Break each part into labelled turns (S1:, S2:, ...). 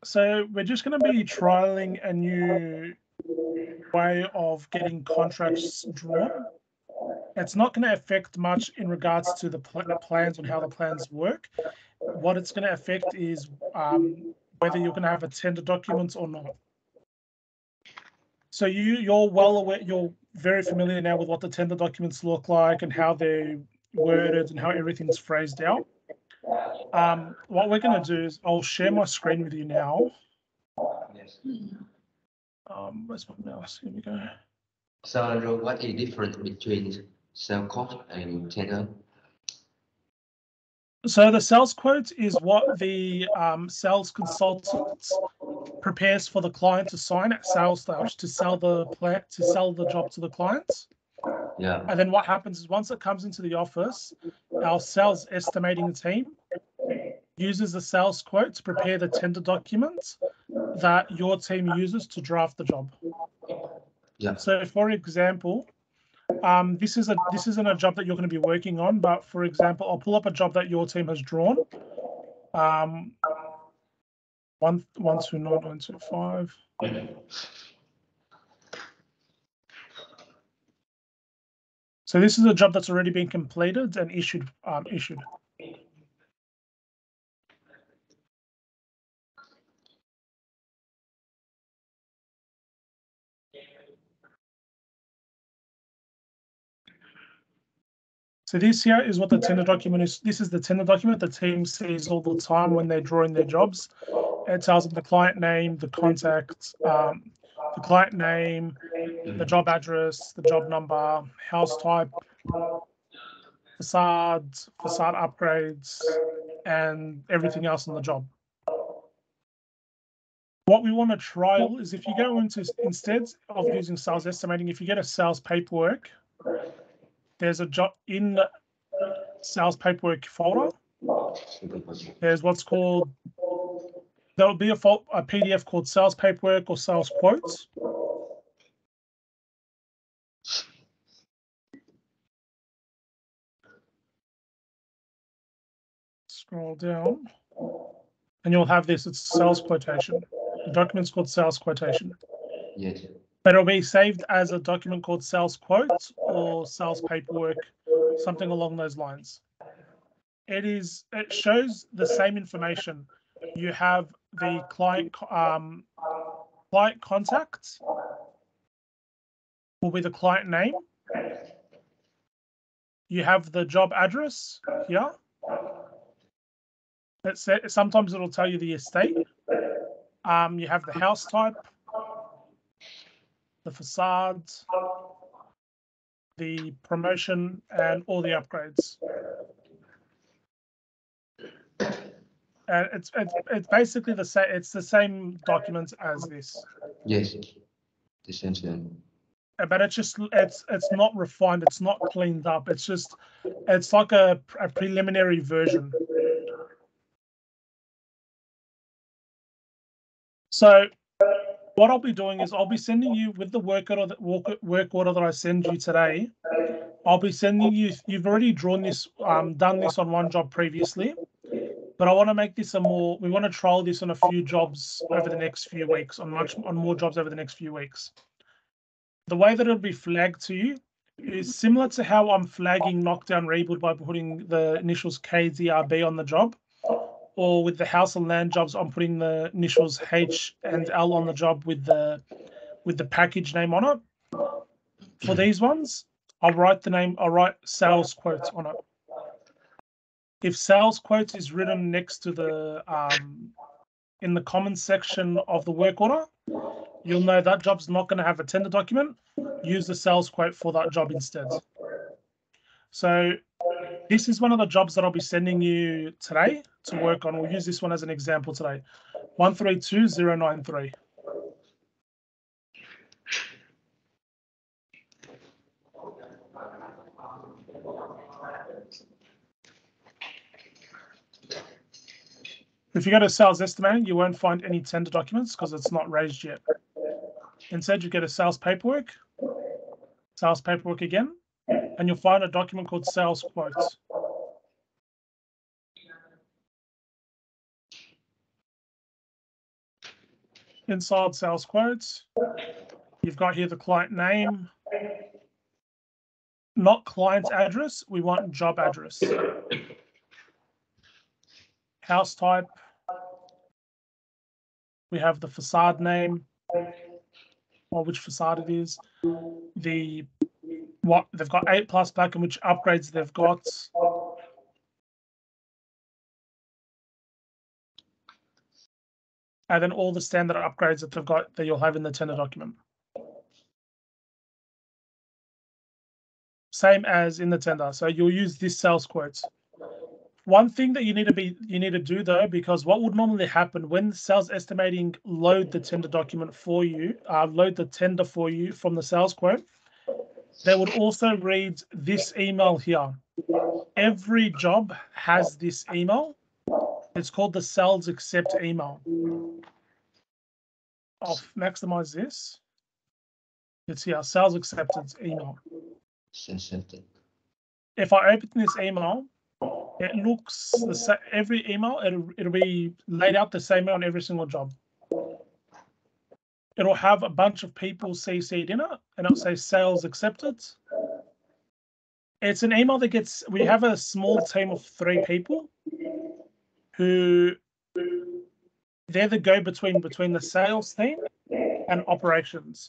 S1: So we're just going to be trialing a new way of getting contracts drawn. It's not going to affect much in regards to the plans and how the plans work. What it's going to affect is whether you're going to have a tender document or not. So you're well aware, you're very familiar now with what the tender documents look like and how they're worded and how everything's phrased out. What we're going to do is I'll share my screen with you now.
S2: Yes.
S1: Where's my mouse? Here we go.
S2: So what is the difference between sales quote and tender?
S1: So the sales quote is what the sales consultant prepares for the client to sign at sales stage to sell the job to the client.
S2: Yeah.
S1: And then what happens is once it comes into the office, our sales estimating team uses the sales quote to prepare the tender documents that your team uses to draft the job.
S2: Yeah.
S1: So, for example, this isn't a job that you're going to be working on, but for example, I'll pull up a job that your team has drawn. 129.925. So this is a job that's already been completed and issued. So this here is what the tender document is. This is the tender document the team sees all the time when they're drawing their jobs. It tells them the client name, the contact, the client name, the job address, the job number, house type, facade upgrades, and everything else on the job. What we want to trial is if you go into, instead of using sales estimating, if you get a sales paperwork, there's a job in the sales paperwork folder. There's what's called, there'll be a PDF called sales paperwork or sales quotes. Scroll down and you'll have this, it's sales quotation. The document's called sales quotation.
S2: Yes.
S1: But it'll be saved as a document called sales quotes or sales paperwork, something along those lines. It shows the same information. You have the client contact will be the client name. You have the job address here. Sometimes it'll tell you the estate. You have the house type, the facade, the promotion, and all the upgrades. And it's basically the same. It's the same document as this.
S2: Yes. The same thing.
S1: But it's not refined. It's not cleaned up. It's like a preliminary version. So what I'll be doing is I'll be sending you with the work order that I send you today. I'll be sending you. You've already drawn this, done this on one job previously, but I want to make this we want to trial this on a few jobs over the next few weeks, on more jobs over the next few weeks. The way that it'll be flagged to you is similar to how I'm flagging knockdown rebuild by putting the initials KZRB on the job, or with the house and land jobs, I'm putting the initials H and L on the job with the package name on it. For these ones, I'll write sales quotes on it. If sales quotes is written next to the in the comments section of the work order, you'll know that job's not going to have a tender document. Use the sales quote for that job instead. So this is one of the jobs that I'll be sending you today to work on. We'll use this one as an example today. 132093. If you go to sales estimating, you won't find any tender documents because it's not raised yet. Instead, you get a sales paperwork again, and you'll find a document called sales quotes. Inside sales quotes, you've got here the client name, not client's address. We want job address. House type. We have the facade name, or which facade it is. What they've got 8+ back and which upgrades they've got. And then all the standard upgrades that they've got that you'll have in the tender document. Same as in the tender. So you'll use this sales quotes. One thing that you need to do though, because what would normally happen when sales estimating load the tender document for you, load the tender for you from the sales quote, they would also read this email here. Every job has this email. It's called the sales accept email. I'll maximize this. It's here, sales acceptance email. If I open this email, it looks every email, it'll be laid out the same way on every single job. It'll have a bunch of people CC'd in it, and it'll say sales accepted. It's an email that we have a small team of 3 people who they're the go-between between the sales team and operations.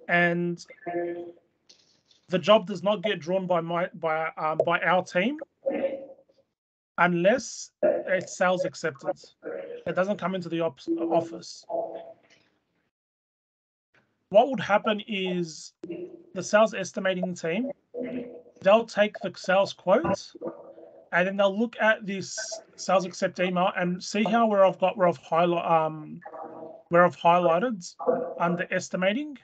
S1: And the job does not get drawn by our team unless it's sales acceptance. It doesn't come into the office. What would happen is the sales estimating team, they'll take the sales quotes and then they'll look at this sales accept email and see how where I've highlighted under estimating.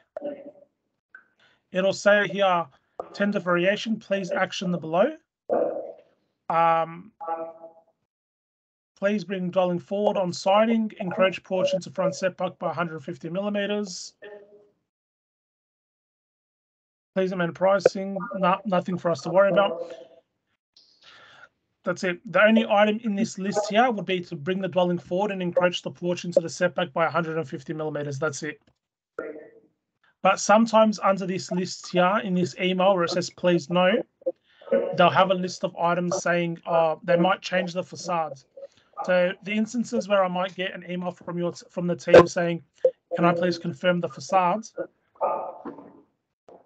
S1: It'll say here, tender variation, please action the below. Please bring dwelling forward on siding, encroach porch into front setback by 150 millimeters. Please amend pricing, nothing for us to worry about. That's it. The only item in this list here would be to bring the dwelling forward and encroach the porch into the setback by 150 millimeters. That's it. But sometimes under this list here in this email where it says please no, they'll have a list of items saying they might change the facades. So the instances where I might get an email from the team saying, can I please confirm the facades?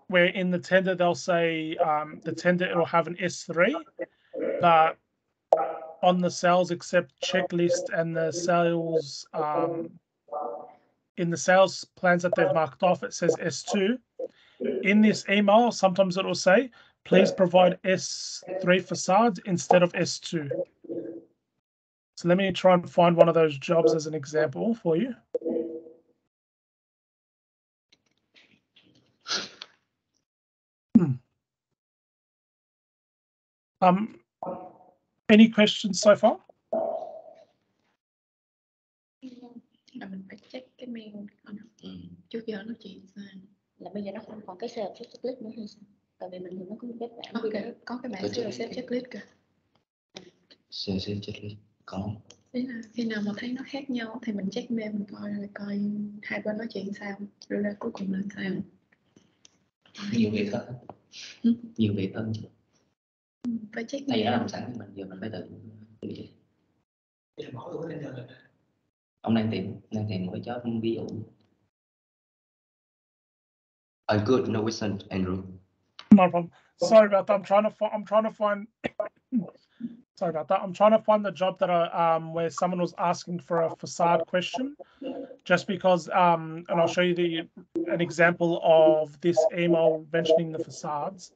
S1: Where in the tender they'll say the tender it'll have an S3, but on the sales accept checklist and the sales in the sales plans that they've marked off, it says S2. In this email, sometimes it will say, please provide S3 facades instead of S2. So let me try and find one of those jobs as an example for you. Any questions so far?
S3: Là mình phải check cái mail trước giờ nó chỉ
S4: là bây giờ nó không còn cái sales checklist nữa hay sao? Tại vì mình nó có một cái bảng
S3: có cái bảng sales checklist kìa.
S2: Sales checklist có.
S3: Thế là khi nào mà thấy nó khác nhau thì mình check mail mình coi hai bên nói chuyện sao, rồi ra cuối cùng là sao.
S2: Nhiều việc hơn. Nhiều việc hơn.
S3: Phải check
S2: mail. Nó làm sẵn thì mình giờ mình phải tự vậy. Ông đang tìm một cái job ví dụ. Good, no question, Andrew.
S1: No problem. Sorry about that. I'm trying to find. Sorry about that. I'm trying to find the job that where someone was asking for a facade question, just because and I'll show you an example of this email mentioning the facades.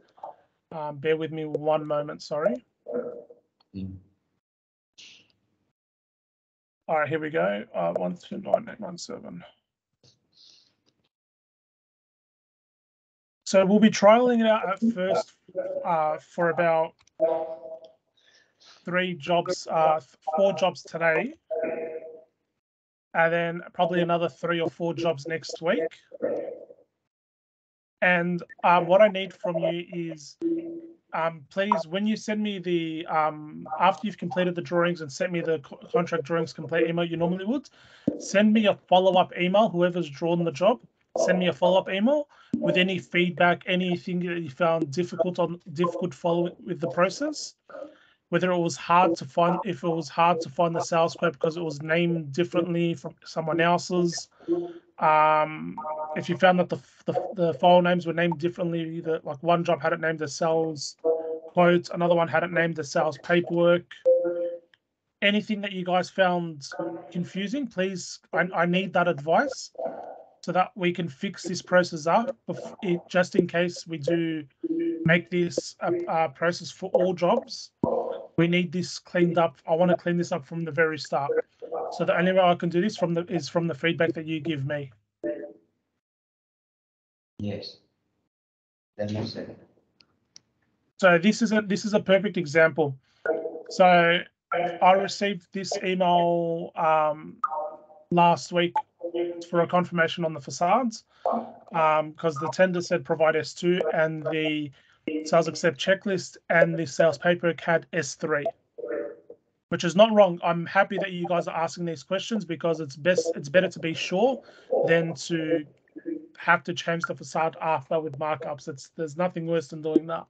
S1: Bear with me one moment. Sorry. All right, here we go. 129.817. So we'll be trialing it out at first for about 4 jobs today, and then probably another 3 or 4 jobs next week. And what I need from you is please, when you send me the after you've completed the drawings and sent me the contract drawings complete email you normally would, send me a follow-up email. Whoever's drawn the job, send me a follow-up email with any feedback, anything that you found difficult following with the process. Whether it was hard to find, if it was hard to find the sales quote because it was named differently from someone else's. If you found that the file names were named differently, that like one job had it named as sales quote, another one had it named as sales paperwork. Anything that you guys found confusing, please, I need that advice so that we can fix this process up, just in case we do make this a process for all jobs. We need this cleaned up. I want to clean this up from the very start. So the only way I can do this is from the feedback that you give me.
S2: Yes, that makes sense.
S1: So this is a perfect example. So I received this email last week for a confirmation on the facades because the tender said provide S2 and the sales accept checklist and the sales paperwork had S3. Which is not wrong. I'm happy that you guys are asking these questions because it's better to be sure than to have to change the facade after with markups. There's nothing worse than doing that.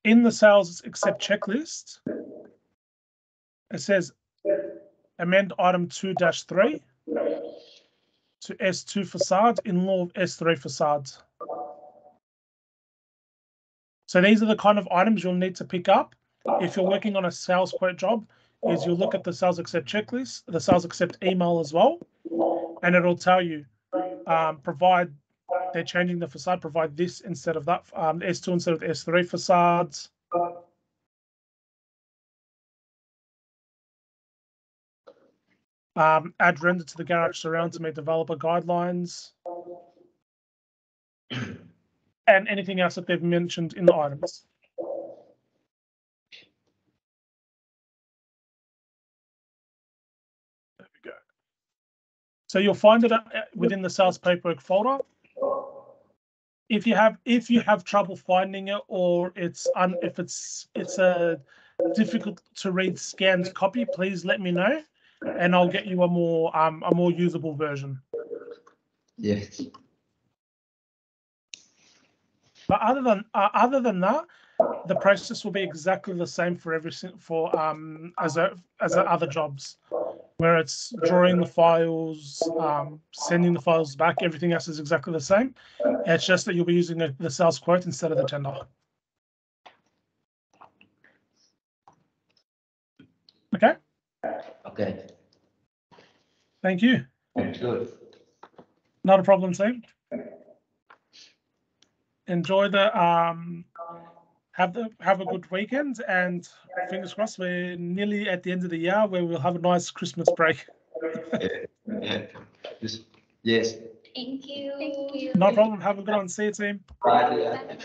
S1: In the sales accept checklist, it says amend item 2-3 to S2 facade in lieu of S3 facades. So these are the kind of items you'll need to pick up if you're working on a sales quote job. Is you'll look at the sales accept checklist, the sales accept email as well, and it'll tell you provide, they're changing the facade, provide this instead of that, S2 instead of the S3 facades. Add render to the garage surround to meet developer guidelines. And anything else that they've mentioned in the items. There we go. So you'll find it within the sales paperwork folder. If you have trouble finding it, or it's a difficult to read scanned copy, please let me know, and I'll get you a more usable version.
S2: Yes.
S1: But other than that, the process will be exactly the same for as other jobs, where it's drawing the files, sending the files back. Everything else is exactly the same. It's just that you'll be using the sales quote instead of the tender. Okay.
S2: Okay.
S1: Thank you.
S2: Good.
S1: Not a problem, team. Enjoy the have a good weekend, and fingers crossed we're nearly at the end of the year where we'll have a nice Christmas break.
S2: Yeah. Yes.
S4: Thank you.
S1: No problem. Have a good one. See you, team.
S2: Bye.